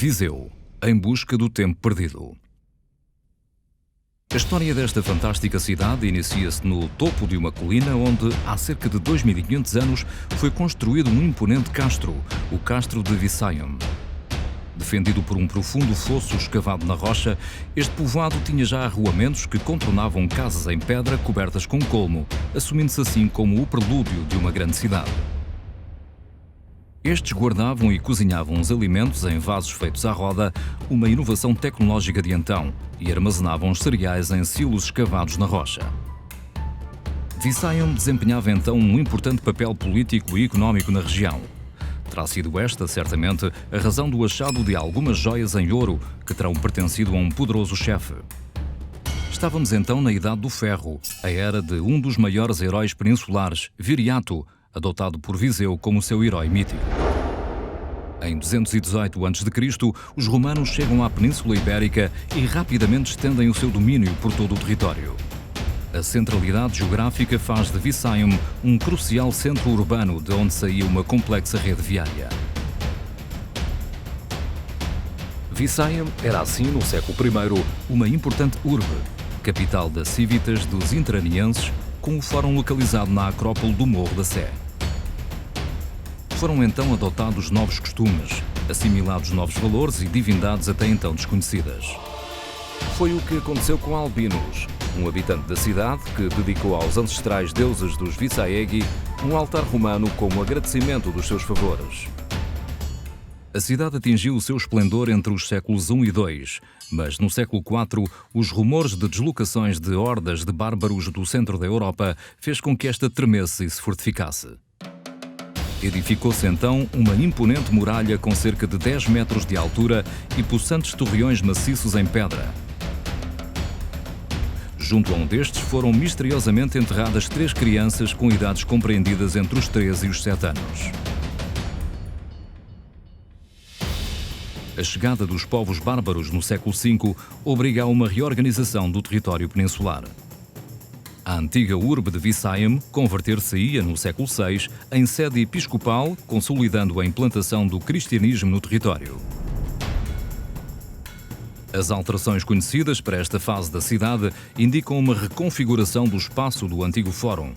Viseu, em busca do tempo perdido. A história desta fantástica cidade inicia-se no topo de uma colina onde, há cerca de 2500 anos, foi construído um imponente castro, o Castro de Visayam. Defendido por um profundo fosso escavado na rocha, este povoado tinha já arruamentos que contornavam casas em pedra cobertas com colmo, assumindo-se assim como o prelúdio de uma grande cidade. Estes guardavam e cozinhavam os alimentos em vasos feitos à roda, uma inovação tecnológica de então, e armazenavam os cereais em silos escavados na rocha. Visayam desempenhava então um importante papel político e económico na região. Terá sido esta, certamente, a razão do achado de algumas joias em ouro que terão pertencido a um poderoso chefe. Estávamos então na Idade do Ferro, a era de um dos maiores heróis peninsulares, Viriato, adotado por Viseu como seu herói mítico. Em 218 a.C., os romanos chegam à Península Ibérica e rapidamente estendem o seu domínio por todo o território. A centralidade geográfica faz de Visayam um crucial centro urbano de onde saía uma complexa rede viária. Visayam era assim, no século I, uma importante urbe, capital das cívitas dos interanienses, com o fórum localizado na Acrópole do Morro da Sé. Foram então adotados novos costumes, assimilados novos valores e divindades até então desconhecidas. Foi o que aconteceu com Albinus, um habitante da cidade que dedicou aos ancestrais deuses dos Visaegi um altar romano como agradecimento dos seus favores. A cidade atingiu o seu esplendor entre os séculos I e II, mas no século IV, os rumores de deslocações de hordas de bárbaros do centro da Europa fez com que esta tremesse e se fortificasse. Edificou-se então uma imponente muralha com cerca de 10 metros de altura e possantes torreões maciços em pedra. Junto a um destes foram misteriosamente enterradas 3 crianças com idades compreendidas entre os 3 e os 7 anos. A chegada dos povos bárbaros no século V obriga a uma reorganização do território peninsular. A antiga urbe de Visayam converter-se-ia no século VI em sede episcopal, consolidando a implantação do cristianismo no território. As alterações conhecidas para esta fase da cidade indicam uma reconfiguração do espaço do antigo fórum.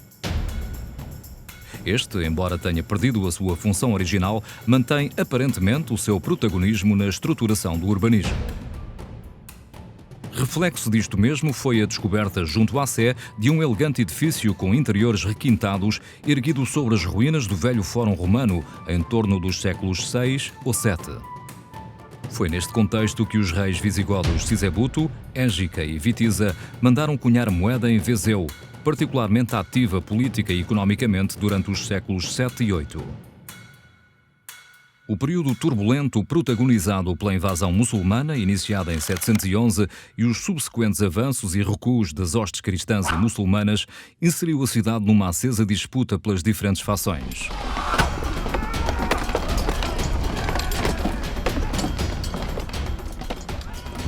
Este, embora tenha perdido a sua função original, mantém aparentemente o seu protagonismo na estruturação do urbanismo. Reflexo disto mesmo foi a descoberta junto à Sé de um elegante edifício com interiores requintados, erguido sobre as ruínas do velho Fórum Romano, em torno dos séculos VI ou VII. Foi neste contexto que os reis visigodos Sisebuto, Égica e Vitiza mandaram cunhar moeda em Viseu, particularmente ativa política e economicamente durante os séculos VII e VIII. O período turbulento protagonizado pela invasão muçulmana, iniciada em 711, e os subsequentes avanços e recuos das hostes cristãs e muçulmanas, inseriu a cidade numa acesa disputa pelas diferentes fações.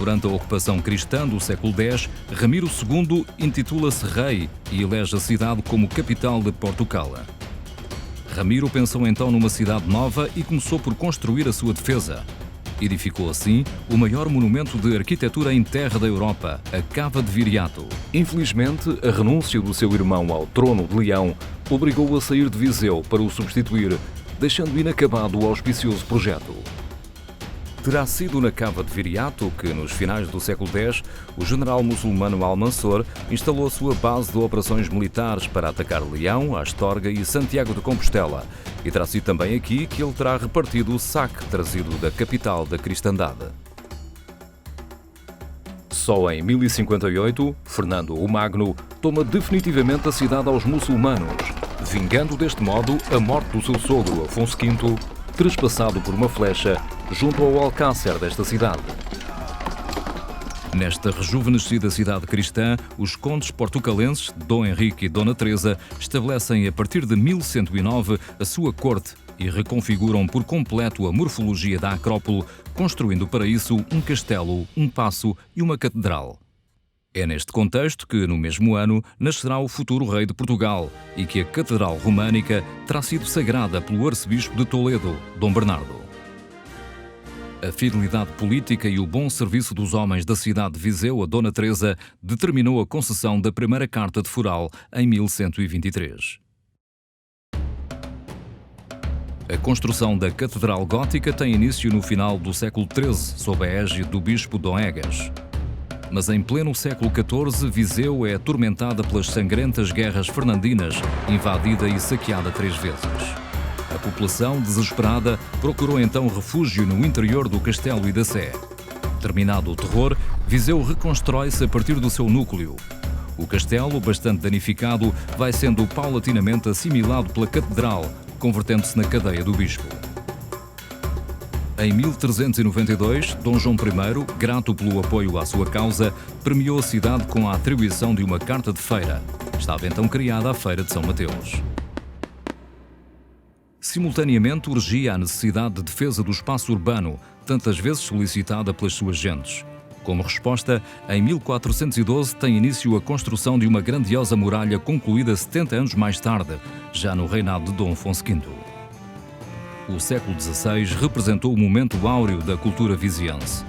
Durante a ocupação cristã do século X, Ramiro II intitula-se rei e elege a cidade como capital de Portugal. Ramiro pensou então numa cidade nova e começou por construir a sua defesa. Edificou assim o maior monumento de arquitetura em terra da Europa, a Cava de Viriato. Infelizmente, a renúncia do seu irmão ao trono de Leão obrigou-o a sair de Viseu para o substituir, deixando inacabado o auspicioso projeto. Terá sido na Cava de Viriato que, nos finais do século X, o general muçulmano Almansor instalou a sua base de operações militares para atacar Leão, Astorga e Santiago de Compostela, e terá sido também aqui que ele terá repartido o saque trazido da capital da cristandade. Só em 1058, Fernando o Magno toma definitivamente a cidade aos muçulmanos, vingando deste modo a morte do seu sogro, Afonso V, trespassado por uma flecha junto ao alcácer desta cidade. Nesta rejuvenescida cidade cristã, os condes portucalenses, Dom Henrique e Dona Teresa, estabelecem a partir de 1109 a sua corte e reconfiguram por completo a morfologia da Acrópole, construindo para isso um castelo, um paço e uma catedral. É neste contexto que, no mesmo ano, nascerá o futuro rei de Portugal e que a Catedral Românica terá sido sagrada pelo arcebispo de Toledo, Dom Bernardo. A fidelidade política e o bom serviço dos homens da cidade de Viseu a Dona Teresa determinou a concessão da primeira carta de foral em 1123. A construção da Catedral Gótica tem início no final do século XIII, sob a égide do bispo Dom Egas. Mas em pleno século XIV, Viseu é atormentada pelas sangrentas guerras fernandinas, invadida e saqueada 3 vezes. A população, desesperada, procurou então refúgio no interior do castelo e da Sé. Terminado o terror, Viseu reconstrói-se a partir do seu núcleo. O castelo, bastante danificado, vai sendo paulatinamente assimilado pela catedral, convertendo-se na cadeia do bispo. Em 1392, Dom João I, grato pelo apoio à sua causa, premiou a cidade com a atribuição de uma carta de feira. Estava então criada a Feira de São Mateus. Simultaneamente urgia a necessidade de defesa do espaço urbano, tantas vezes solicitada pelas suas gentes. Como resposta, em 1412 tem início a construção de uma grandiosa muralha concluída 70 anos mais tarde, já no reinado de Dom Afonso V. O século XVI representou o momento áureo da cultura viziense.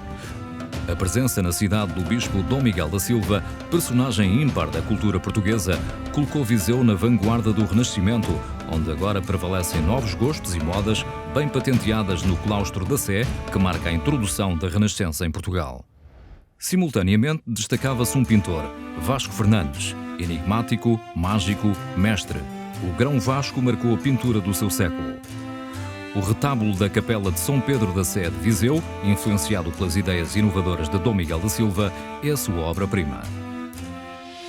A presença na cidade do bispo Dom Miguel da Silva, personagem ímpar da cultura portuguesa, colocou Viseu na vanguarda do Renascimento, onde agora prevalecem novos gostos e modas bem patenteadas no claustro da Sé, que marca a introdução da Renascença em Portugal. Simultaneamente, destacava-se um pintor, Vasco Fernandes, enigmático, mágico, mestre. O Grão Vasco marcou a pintura do seu século. O retábulo da Capela de São Pedro da Sé de Viseu, influenciado pelas ideias inovadoras de Dom Miguel da Silva, é a sua obra-prima.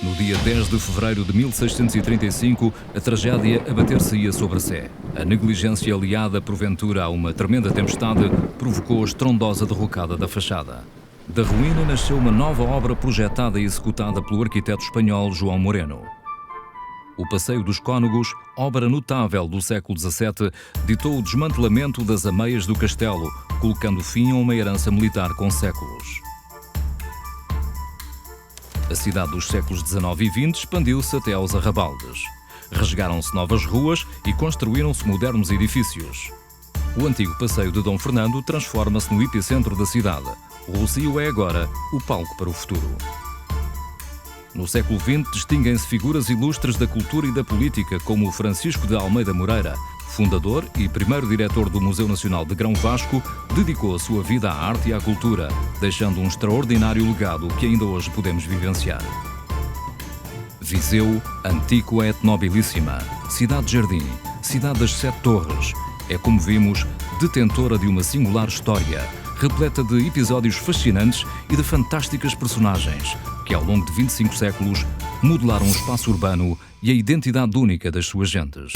No dia 10 de fevereiro de 1635, a tragédia abater-se-ia sobre a Sé. A negligência aliada, porventura, a uma tremenda tempestade, provocou a estrondosa derrocada da fachada. Da ruína nasceu uma nova obra projetada e executada pelo arquiteto espanhol João Moreno. O Passeio dos Cónegos, obra notável do século XVII, ditou o desmantelamento das ameias do castelo, colocando fim a uma herança militar com séculos. A cidade dos séculos XIX e XX expandiu-se até aos arrabaldes. Rasgaram-se novas ruas e construíram-se modernos edifícios. O antigo Passeio de Dom Fernando transforma-se no epicentro da cidade. O Rossio é agora o palco para o futuro. No século XX distinguem-se figuras ilustres da cultura e da política, como Francisco de Almeida Moreira, fundador e primeiro diretor do Museu Nacional de Grão Vasco, dedicou a sua vida à arte e à cultura, deixando um extraordinário legado que ainda hoje podemos vivenciar. Viseu, antiqua et nobilíssima, cidade-jardim, cidade das 7 torres, é, como vimos, detentora de uma singular história, repleta de episódios fascinantes e de fantásticas personagens que, ao longo de 25 séculos, modelaram o espaço urbano e a identidade única das suas gentes.